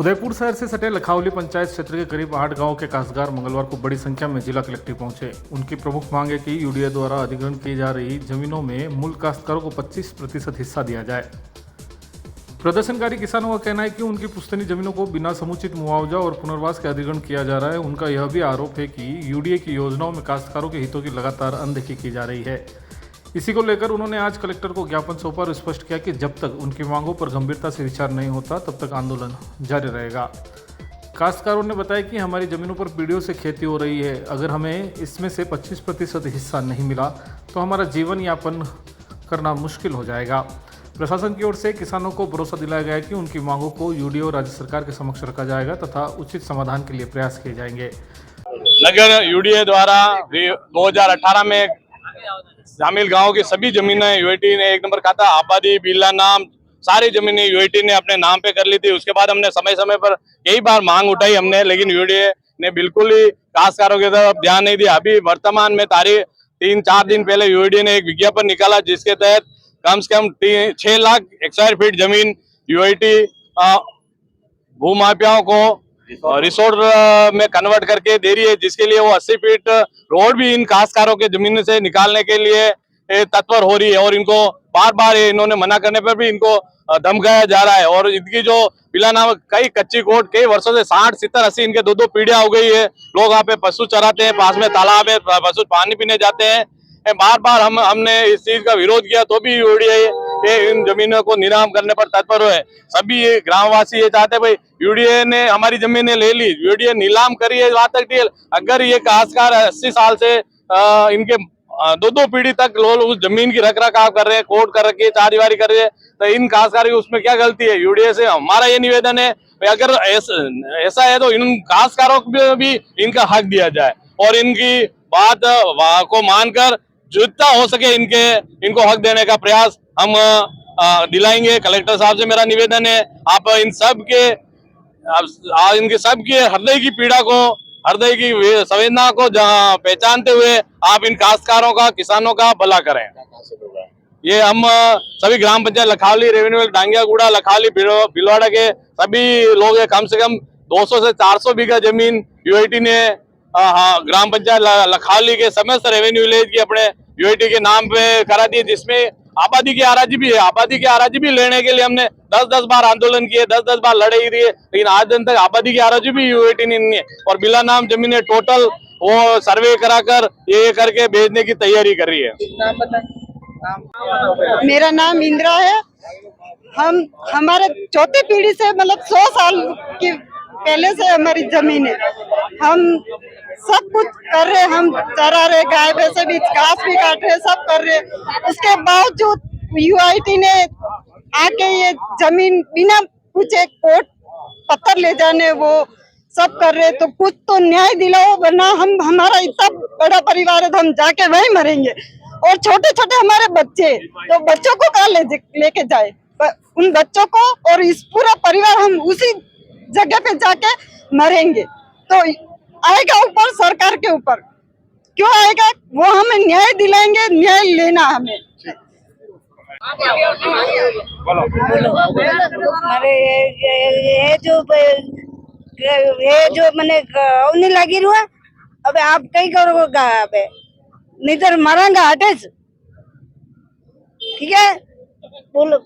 उदयपुर शहर से सटे लखावली पंचायत क्षेत्र के करीब 8 गांवों के काश्तकार मंगलवार को बड़ी संख्या में जिला कलेक्ट्रेट पहुंचे। उनकी प्रमुख मांग है कि यूडीए द्वारा अधिग्रहण की जा रही जमीनों में मूल काश्तकारों को 25% हिस्सा दिया जाए। प्रदर्शनकारी किसानों का कहना है कि उनकी पुश्तैनी जमीनों को बिना समुचित मुआवजा और पुनर्वास के अधिग्रहण किया जा रहा है। उनका यह भी आरोप है कि यूडीए की योजनाओं में काश्तकारों के हितों की लगातार अनदेखी की जा रही है। इसी को लेकर उन्होंने आज कलेक्टर को ज्ञापन सौंपा और स्पष्ट किया कि जब तक उनकी मांगों पर गंभीरता से विचार नहीं होता तब तक आंदोलन जारी रहेगा। काश्तकारों ने बताया कि हमारी जमीनों पर पीढ़ियों से खेती हो रही है, अगर हमें इसमें से 25% हिस्सा नहीं मिला तो हमारा जीवन यापन करना मुश्किल हो जाएगा। प्रशासन की ओर से किसानों को भरोसा दिलाया गया कि उनकी मांगों को यूडीए और राज्य सरकार के समक्ष रखा जाएगा तथा उचित समाधान के लिए प्रयास किए जाएंगे। नगर यूडीए द्वारा 2018 में शामिल गांव की सभी जमीनें यूआईटी ने एक नंबर कहा था। आबादी, बिल्ला नाम, सारी जमीनें यूआईटी ने अपने नाम पे कर ली थी। उसके बाद हमने समय समय पर कई बार मांग उठाई हमने, लेकिन यूडीए ने बिल्कुल ही काश्तकारों की तरफ ध्यान नहीं दिया। अभी वर्तमान में तारीख 3-4 दिन पहले यूआईटी ने एक विज्ञापन निकाला जिसके तहत कम से कम 6 लाख स्क्वायर फीट जमीन यूआईटी भूमाफियाओं को रिसोर्ट में कन्वर्ट करके दे रही है, जिसके लिए वो 80 फीट रोड भी इन काश्तकारों के जमीन से निकालने के लिए तत्पर हो रही है। और इनको बार बार इन्होंने मना करने पर भी इनको धमकाया जा रहा है। और इनकी जो बिला नाम कई कच्ची कोट कई वर्षों से 60, 70, 80 इनके 2-2 पीढ़ियां हो गई है। लोग वहाँ पे पशु चराते हैं, पास में तालाब है, पशु पानी पीने जाते हैं। बार बार हमने इस चीज का विरोध किया तो भी यूडीए इन जमीनों को नीलाम करने पर तत्पर हुए। सभी ग्रामवासी ये चाहते हैं भाई यूडीए ने हमारी जमीनें ले ली, यूडीए नीलाम करी है, बात तक ठीक। अगर ये काश्तकार 80 साल से इनके 2-2 पीढ़ी तक लोग उस जमीन की रखरखाव कर रहे हैं, कोर्ट कर रखी है, चारदीवारी कर रहे हैं, तो इन काश्तकार की उसमें क्या गलती है। यूडीए से हमारा ये निवेदन है अगर ऐसा है तो इन काश्तकारों को भी इनका हक दिया जाए और इनकी बात को मानकर जितना हो सके इनको हक देने का प्रयास हम दिलाएंगे। कलेक्टर साहब से मेरा निवेदन है आप इनके सबके हृदय की पीड़ा को, हृदय की संवेदना को पहचानते हुए आप इन काश्तकारों का, किसानों का भला करें। ये हम सभी ग्राम पंचायत लखावली, रेवेन्यू, डांगियागुड़ा, लखावली, भिलवाड़ा के सभी लोग कम से कम 200 से 400 बीघा जमीन यूआईटी ने ग्राम पंचायत लखावली के समस्त रेवेन्यू विलेज की अपने यूआईटी के नाम पे करा दी, जिसमें आबादी की आराजी भी है। आबादी की आराजी भी लेने के लिए हमने 10-10 बार आंदोलन किए, 10-10 बार लड़ाई रही है, लेकिन आज दिन तक आबादी की आराजी भी यूआईटी ने नहीं है। और बिला नाम जमीन टोटल वो सर्वे कराकर ये करके भेजने की तैयारी कर रही है। मेरा नाम इंदिरा है। हम हमारे चौथी पीढ़ी से मतलब 100 साल की पहले से हमारी जमीन है। हम सब कुछ कर रहे, हम चरा रहे, गाय भैंसे भी, घास भी काट रहे, सब कर रहे। उसके बावजूद यूआईटी ने आके ये जमीन बिना पूछे कोर्ट पत्थर ले जाने वो सब कर रहे। तो कुछ तो न्याय दिलाओ, वरना हमारा इतना बड़ा परिवार है तो हम जाके वहीं मरेंगे। और छोटे छोटे हमारे बच्चे, तो बच्चों को कहाँ लेके जाए, उन बच्चों को और इस पूरा परिवार हम उसी जगह पे जाके मरेंगे। तो आएगा ऊपर सरकार के ऊपर, क्यों आएगा? वो हमें न्याय दिलाएंगे, न्याय लेना हमें। अरे ये जो मैंने नहीं लगी रुआ, अबे आप कई करोगे, अबे नहीं तो मरेंगे हटे। ठीक है, बोलो।